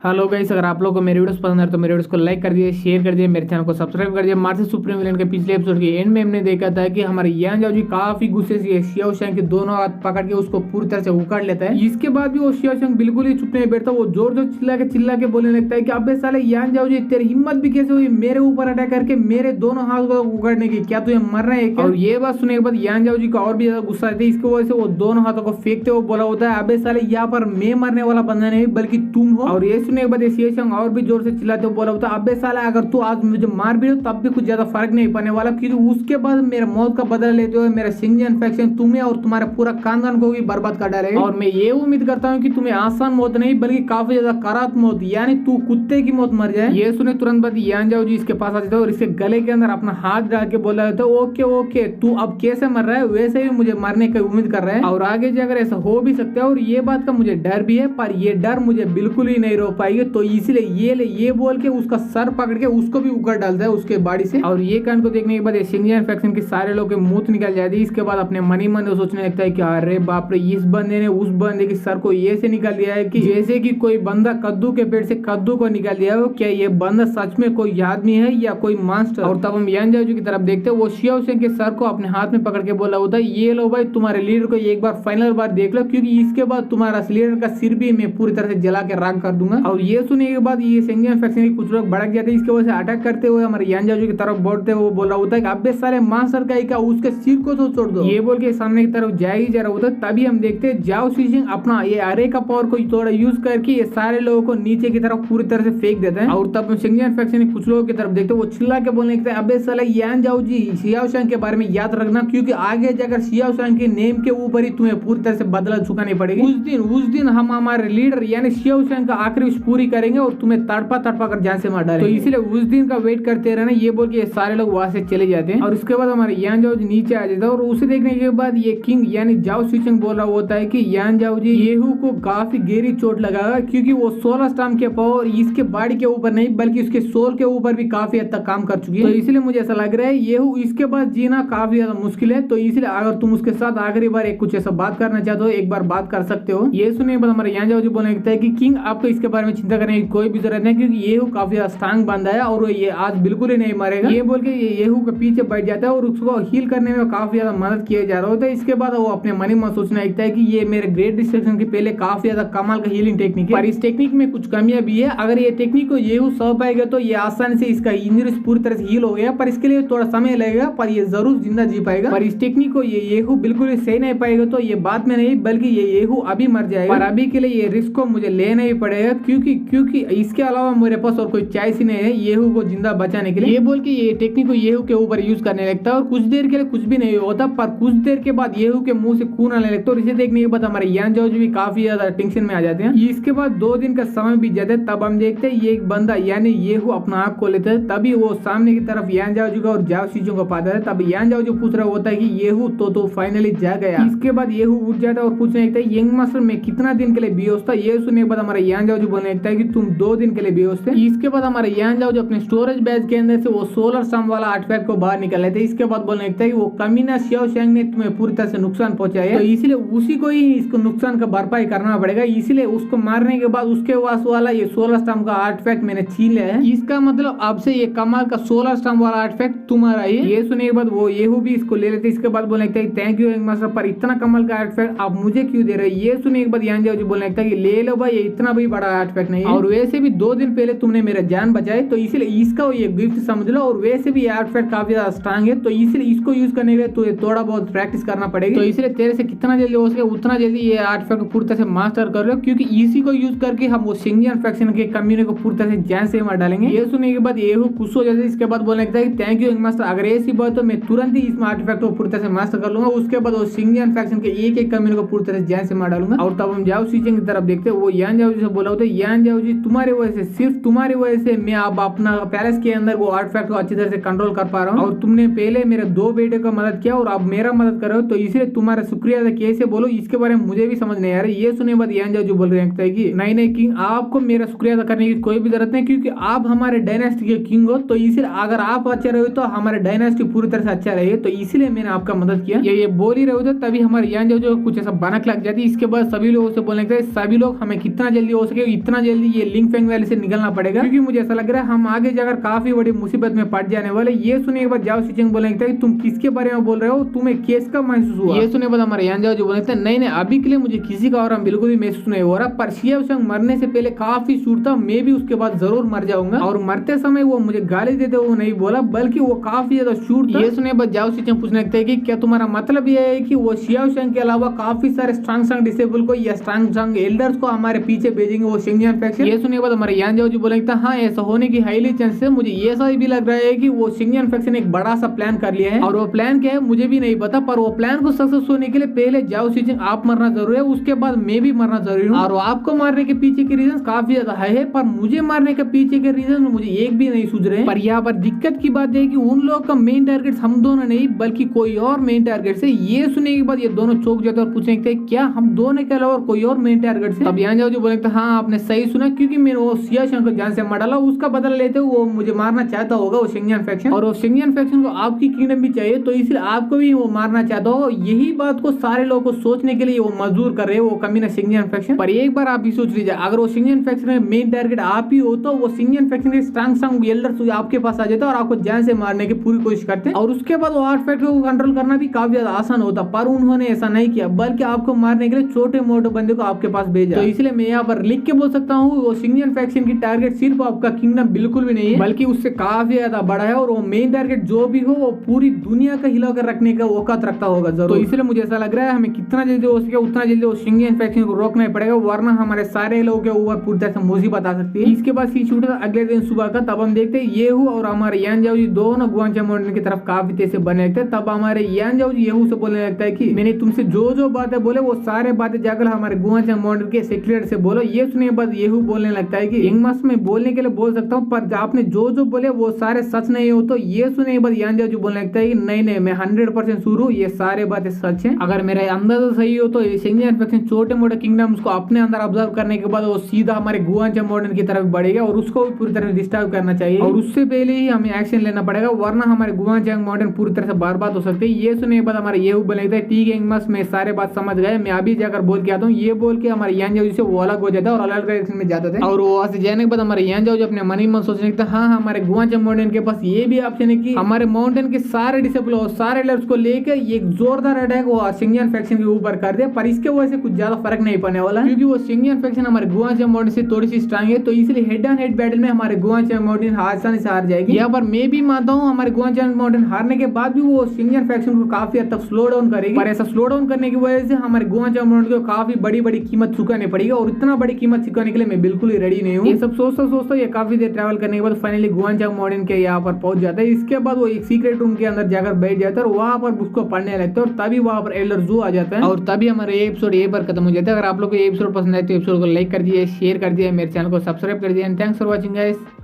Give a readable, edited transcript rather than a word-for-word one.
Hello guys, अगर आप लोगों को मेरे वीडियोस पसंद है तो मेरे वीडियोस को लाइक कर दीजिए, शेयर कर दीजिए, मेरे चैनल को सब्सक्राइब कर दीजिए। मार्वल सुप्रीम विलेन के पिछले एपिसोड के एंड में हमने देखा था कि हमारे यान जाओ जी काफी गुस्से से शियाओ शैंग के दोनों हाथ पकड़ के उसको पूरी तरह से उखाड़ लेता है। इसके बाद भी वो शियाओ शैंग बिल्कुल ही चुप नहीं बैठता, वो जोर जोर चिल्ला के बोलने लगता है कि अबे साले यान जाओ जी, तेरी हिम्मत भी कैसे हुई मेरे ऊपर अटैक करके मेरे दोनों हाथ को उखाड़ने की, क्या तुझे मरना है क्या? और ये बात सुनने के बाद यान जाओ जी को और भी ज्यादा गुस्सा आता है। इसकी वजह से वो दोनों हाथों को फेंकते हुए बोला होता है, अबे साले यहाँ पर मैं मरने वाला बंदा नहीं बल्कि तुम हो। और ये सुनने के बाद शियाओ शैंग और भी जोर से चिल्लाते हुए बोला होता है, अबे साला अगर तू आज मुझे मार भी हो तब भी कुछ ज्यादा फर्क नहीं पड़ने वाला, क्योंकि उसके बाद मेरा मौत का बदला लेते हुए मेरा सिंह इन्फेक्शन तुम्हें और तुम्हारे पूरा खानदान को भी बर्बाद कर डालेगा। और मैं ये उम्मीद करता हूँ कि तुम्हें आसान मौत नहीं बल्कि काफी ज्यादा करात मौत, यानी तू कुत्ते की मौत मर जाए। ये सुने तुरंत बाद यान जाओ जी इसके पास आ जाता है और इसके गले के अंदर अपना हाथ डाल के बोला होता है, ओके ओके तू अब कैसे मर रहा है वैसे ही मुझे मरने की उम्मीद कर रहा है और आगे जाकर ऐसा हो भी सकता है। और ये बात का मुझे डर भी है, पर ये डर मुझे बिल्कुल ही नहीं रोक पाएगी, तो इसलिए ये बोल के उसका सर पकड़ के उसको भी उगड़ डालता है उसके बॉडी से। और ये कांड को देखने के बाद शिंजिया इन्फेक्शन के सारे लोग के मुंह निकल जाती है। इसके बाद अपने मनी मन सोचने लगता है कि अरे बाप रे, इस बंदे ने उस बंदे के सर को ये से निकाल दिया है कि जैसे कि कोई बंदा कद्दू के पेट से कद्दू को निकाल दिया हो। क्या ये बंदा सच में कोई आदमी है या कोई मास्टर? और तब हम यान जाओ जी की तरफ देखते हैं, वो शियाओ शैंग के सर को अपने हाथ में पकड़ के बोला होता है, ये लो भाई तुम्हारे लीडर को एक बार फाइनल बार देख लो, क्योंकि इसके बाद तुम्हारा लीडर का सिर भी मैं पूरी तरह से जला के राख कर दूंगा। और ये सुनने के बाद ये शिंजिया इन्फेक्शन के कुछ लोग भड़क जाते हैं। इसके वजह से अटैक करते हुए हमारे यान जाओ जी की तरफ बढ़ते हुए बोल रहा होता है कि अबे सारे मास्टर का ही का उसके सिर को तो छोड़ दो। ये बोल के सामने की तरफ जा ही जा रहा होता है, तभी हम देखते हैं जाओ स्विचिंग अपना ये अरे का पावर को थोड़ा यूज करके ये सारे लोगों को नीचे की तरफ पूरी तरह से फेंक देते हैं। और तब हम शिंजिया इन्फेक्शन के कुछ लोगों की तरफ देखते हैं, वो चिल्ला के बोलने लगते हैं, अबे साले यान जाओ जी शियाओ शैंग के बारे में याद रखना, क्योंकि आगे जाकर शियाओ शैंग के नेम के ऊपर ही तुम्हें पूरी तरह से बदला चुकानी पड़ेगी। उस दिन हम हमारे लीडर यानी शियाओ शैंग का आखिरी विश पूरी करेंगे और तुम्हें तड़पा कर जान से मार डालेंगे। तो इसलिए उस दिन का वेट करते रहना। ये बोल के सारे लोग वहां से चले जाते हैं और उसके बाद हमारे यान जाओ जी नीचे आ जाता है। और उसे देखने के बाद ये किंग यानी जाओ स्विचिंग बोल रहा होता है कि यान जाओ जी येहू को काफी गहरी चोट लगा, क्योंकि वो 16 स्टाम के पावर इसके बॉडी के ऊपर नहीं बल्कि उसके सोल के ऊपर भी काफी हद तक काम कर चुकी है। तो इसलिए मुझे ऐसा लग रहा है येहू इसके बाद जीना काफी ज्यादा मुश्किल है। तो इसलिए अगर तुम उसके साथ आखिरी बार कुछ ऐसा बात करना चाहते हो एक बार बात कर सकते हो। ये सुनने के बाद हमारे यान जाओ जी बोलने लगता है कि किंग आपको इसके बारे में चिंता करने की कोई भी जरूरत नहीं, क्योंकि येहू काफी स्ट्रांग बंदा है और ये आज बिल्कुल ही नहीं मरेगा। ये बोल के येहू के पीछे बैठ जाता है और उसको हील करने में काफी ज्यादा मदद किया जा रहा होता है। इसके बाद वो अपने मनी में सोचने लगता है कि ये मेरे ग्रेट डिस्ट्रक्शन के पहले काफी ज्यादा कमाल का हीलिंग टेक्निक है, पर इस टेक्निक में कुछ कमियां भी है। अगर ये टेक्निक को येहू सह पाएगा तो ये आसानी से इसका इंजरी पूरी तरह से हील हो गया, पर इसके लिए थोड़ा समय लगेगा, पर ये जरूर जिंदा जी पाएगा। पर इस टेक्निक को ये येहू बिल्कुल सही नहीं पाएगा तो ये बात में नहीं बल्कि ये येहू अभी मर जाएगा। पर अभी के लिए ये रिस्क को मुझे लेना ही पड़ेगा, क्योंकि इसके अलावा मेरे पास और कोई चॉइस ही नहीं है येहू को जिंदा बचाने के लिए। ये बोल के ये टेक्निक को येहू के ऊपर यूज करने लगता है और कुछ देर के लिए कुछ भी नहीं होता, पर कुछ देर के बाद येहू के मुंह से खून आने लगता है। और इसे देखने के बाद हमारे यान जाओ जी भी काफी ज्यादा टेंशन में आ जाते हैं। इसके बाद 2 दिन का समय बीत जाता है, तब हम देखते हैं ये एक बंदा यानी येहू अपना आंख खोल लेता है। तभी वो सामने की तरफ यान जाओ जी और जाओ चीजों को पाता है। तब यान जाओ जी पूछ रहा होता है कि येहू तो फाइनली जा गया। इसके बाद येहू उठ जाता है और पूछने लगता है, यंग मास्टर में कितना दिन के लिए बेहोश था? ये सुनने के बाद हमारा यान जाओ जी बोलने लगता है कि तुम 2 दिन के लिए बेहोश थे। इसके बाद हमारे यान जाओ जी अपने स्टोरेज बैग के अंदर से वो 16 स्टाम वाला आर्टिफैक्ट को बाहर निकाल लेते हैं। इसके बाद बोलने लगता है कि वो कमीना शियाओ शैंग ने तुम्हें पूरी तरह से नुकसान पहुंचाया, तो इसलिए उसी को ही इसको नुकसान का भरपाई करना पड़ेगा। इसलिए उसको मारने के बाद उसके पास वाला ये 16 स्टाम का आर्टिफैक्ट मैंने छीन लिया है। इसका मतलब अब से ये कमाल का 16 स्टाम वाला आर्टिफैक्ट तुम्हारा ही। ये सुनने के बाद वो येहू भी इसको ले लेते। इसके बाद बोलने लगता है थैंक यू मास्टर, पर इतना कमाल का आर्टिफैक्ट आप मुझे क्यों दे रहे हो? ये सुनने के बाद यान जाओ जी बोलने लगता है कि ले लो भाई, ये इतना भी बड़ा आर्टिफैक्ट नहीं है और वैसे भी 2 दिन पहले तुमने मेरा जान बचाई, तो इसलिए इसका ये गिफ्ट समझ लो। और वैसे भी आर्टिफैक्ट काफी ज्यादा स्ट्रांग है, तो इसलिए इसको यूज करने के लिए तुझे थोड़ा बहुत प्रैक्टिस करना पड़ेगी। तो इसलिए तेरे से कितना जल्दी हो सके उतना जल्दी ये आर्टिफैक्ट को पूरी तरह से मास्टर कर लो, क्योंकि इसी को यूज करके हम वो शिंजिया इन्फेक्शन के कम्युनिटी को पूरी तरह से जान से मार डालेंगे। ये सुनने के बाद येहू खुश हो जाता है। इसके बाद बोलने लगता है कि थैंक यू मास्टर, अगर ऐसी बात तो मैं तुरंत ही इस आर्टिफैक्ट को पूरी तरह से मास्टर कर लूंगा। उसके बाद वो शिंजिया इन्फेक्शन के एक कम्युनिटी को पूरी तरह से जान से मार डालूंगा। और तब हम जाओ स्विचिंग की तरफ देखते हैं, वो यान जाओ जी से बोला होता है, यान जाओ जी तुम्हारी वजह से, सिर्फ तुम्हारी वजह से मैं अब अपना पैलेस के अंदर वो आर्टिफैक्ट को अच्छी तरह से कंट्रोल कर पा रहा हूँ, और तुमने पहले मेरे 2 बेटे को मदद किया और अब मेरा मदद कर रहे हो, तो इसलिए तुम्हारा शुक्रिया अदा कैसे बोलो इसके बारे में मुझे भी समझ नहीं आ रहा। ये सुनने बाद यान जाओ जो बोल रहे हैं कि नहीं किंग, आपको मेरा शुक्रिया अदा करने की कोई भी जरूरत नहीं, क्योंकि आप हमारे डायनेस्टी के किंग हो, तो इसलिए अगर आप अच्छे रहे तो हमारे डायनेस्टी पूरी तरह से अच्छा रहे, तो इसलिए मैंने आपका मदद किया। ये बोल ही रहे हो, तभी हमारे यान जाओ जो कुछ ऐसा बनक लग जाती है। इसके बाद सभी लोगों से बोलने लगता है, सभी लोग हमें कितना जल्दी हो सके कितना जल्दी ये लिंग फेंग वैली से निकलना पड़ेगा, क्योंकि मुझे ऐसा लग रहा है हम आगे जाकर काफी बड़ी मुसीबत में पड़ जाने वाले। ये सुने के बाद जाओ शिचिंग बोलने लगता है तुम किसके बारे में बोल रहे हो, तुम्हें केस का महसूस हुआ? ये सुने बाद हमारे यान जाओ जो बोलते हैं नहीं अभी के लिए मुझे किसी का और बिल्कुल भी महसूस नहीं हो रहा, पर शिया संग मरने से पहले काफी शूट था, मैं भी उसके बाद जरूर मर जाऊंगा। और मरते समय वो मुझे गाली देते वो नहीं बोला, बल्कि वो काफी ज्यादा शूट था। ये सुने बाद जाओ शिचिंग पूछने लगता है कि क्या तुम्हारा मतलब ये है कि वो शिया संग के अलावा काफी सारे स्ट्रांग डिसेबल को या स्ट्रांग एल्डर्स को हमारे पीछे भेजेंगे वो शिंगजियान फैक्शन? ये सुने के बाद हमारे यान जाओ जी बोलेंगे हाँ ऐसा होने की हाईली चांसेस है। मुझे ये ऐसा भी लग रहा है कि वो शिंगजियान फैक्शन एक बड़ा सा प्लान कर लिया है, और वो प्लान क्या है मुझे भी नहीं पता, पर वो प्लान को सक्सेस होने के लिए पहले जाओ शिचिंग आप मरना जरूरी है, उसके बाद मैं भी मरना जरूरी हूँ। और आपको मारने के पीछे के रीजन काफी ज्यादा है, पर मुझे मारने के पीछे के रीजन मुझे एक भी नहीं सूझ रहे। पर यहाँ पर दिक्कत की बात है कि उन लोगों का मेन टारगेट हम दोनों नहीं बल्कि कोई और मेन टारगेट से। ये सुनने के बाद ये दोनों चौंक जाते और पूछने लगते क्या हम दोनों के अलावा कोई और मेन टारगेट से? तब यहाँ जाओ जो बोले हाँ आपने सही सुना, क्योंकि मैंने वो सिया शंकर जान से मार डाला, उसका बदला लेते हुए वो मुझे मारना चाहता होगा वो शिंगजियान फैक्शन, और वो शिंगजियान फैक्शन को आपकी किंगडम भी चाहिए, तो इसलिए आपको भी वो मारना चाहता हो। यही बात को सारे लोगों को सोचने के लिए वो मजदूर कर रहे हैं वो कमीना शिंगजियान फैक्शन। पर एक बार आप भी सोच लीजिए, अगर वो शिंगजियान फैक्शन में मेन टारगेट आप ही हो तो वो शिंगजियान फैक्शन के स्ट्रांग एल्डर्स आपके पास आ जाता और आपको जान से मारने की पूरी कोशिश करते हैं, और उसके बाद वो आर्टिफैक्ट को कंट्रोल करना भी काफी ज्यादा आसान होता। पर उन्होंने ऐसा नहीं किया, बल्कि आपको मारने के लिए छोटे मोटे बंदे को आपके पास भेजा। तो इसलिए मैं यहाँ पर लिख के बोल सकता हूँ वो शिंगजियान फैक्शन की टारगेट सिर्फ आपका किंगडम बिल्कुल भी नहीं है, बल्कि उससे काफी ज्यादा बड़ा है, और वो मेन टारगेट जो भी हो वो पूरी दुनिया का हिला कर रखने का औकात रखता होगा जरूर। तो इसलिए मुझे ऐसा लग रहा है हमें कितना जल्दी हो सके उतना जल्दी वो शिंगजियान फैक्शन को रोकना ही पड़ेगा, वरना हमारे सारे लोगों के ऊपर पूरी तरह से मुसीबत आ सकती है। इसके बाद सी शूट अगले दिन सुबह का, तब हम देखते हैं येहू और हमारे यान जाओ जी दोनों गुआंचा माउंटेन की तरफ काफी तेज से बने लगते हैं। तब हमारे यान जाओ जी येहू से बोलने लगता है कि मैंने तुमसे जो बातें बोले वो सारे बातें जाकर हमारे गुआंचा माउंटेन के सेक्रेटरी से बोलो। ये सुनने के बाद येहू बोलने लगता है कि इंग्मास में बोलने के लिए बोल सकता हूँ, पर आपने जो बोले वो सारे सच नहीं हो। तो ये सुनने के बाद यान जाओ जी बोलने लगता है कि नहीं मैं 100% श्योर हूँ ये सारे बातें सच हैं। अगर मेरा अंदाजा सही हो तो शिंगजियान फैक्शन छोटे मोटे किंगडम्स को अपने अंदर ऑब्जर्व करने के बाद वो सीधा हमारे गुआंचा माउंटेन की तरफ बढ़ेगा, और उसको भी पूरी तरह डिस्टर्ब करना चाहिए, और उससे पहले ही हमें एक्शन लेना पड़ेगा, वरना हमारे गुआंचा माउंटेन पूरी तरह से बर्बाद हो सकते हैं। ये सुनने के बाद हमारे येहू बोलने लगता है ठीक है इंग्मास मैं सारे बात समझ गए, मैं अभी जाकर बोल के आता हूँ। ये बोल के हमारे यान जाओ से वो अलग हो जाता है और अलग डायरेक्शन में जाते थे, और वहां से जाने के बाद हमारे यान जाओ जो अपने मन ही मन सोचने लगता है हाँ हमारे गुआंचा माउंटेन के पास ये भी ऑप्शन है कि हमारे माउंटेन के सारे डिसेबल और सारे एल्डर्स को लेकर एक जोरदार अटैक वो शिंगजियान फैक्शन के ऊपर कर दे। पर इसके वजह से कुछ ज्यादा फर्क नहीं पड़ने वाला, क्योंकि वो शिंगजियान फैक्शन हमारे गुआंचा माउंटेन से थोड़ी सी स्ट्रांग है, तो इसलिए हेड ऑन हेड बैटल में हमारे गुआंचा माउंटेन आसानी से हार जाएगी। यहाँ पर मैं भी मानता हूँ हमारे गुआंचा माउंटेन हारने के बाद भी वो शिंगजियान फैक्शन को काफी हद तक स्लो डाउन करेगी, पर ऐसा स्लो डाउन करने की वजह से हमारे गुआंचा माउंटेन को काफी बड़ी कीमत चुकानी पड़ेगी, और इतना बड़ी कीमत चुकाने के लिए मैं बिल्कुल ही रेडी नहीं हूँ। ये सब सोचता ये काफी देर ट्रैवल करने के बाद फाइनली गुआंचा माउंटेन के यहाँ पर पहुंच जाता है। इसके बाद वो एक सीक्रेट रूम के अंदर जाकर बैठ जाता है और वहां पर उसको पढ़ने लगता है, और तभी वहां पर एल्डर जू आ जाता है, और तभी हमारा एपिसोड ये पर खत्म हो जाता है। अगर आप लोग को ये एपिसोड पसंद आए तो एपिसोड को लाइक कर दिए, शेयर कर दिए, मेरे चैनल को सब्सक्राइब कर दिए। And thanks for watching guys.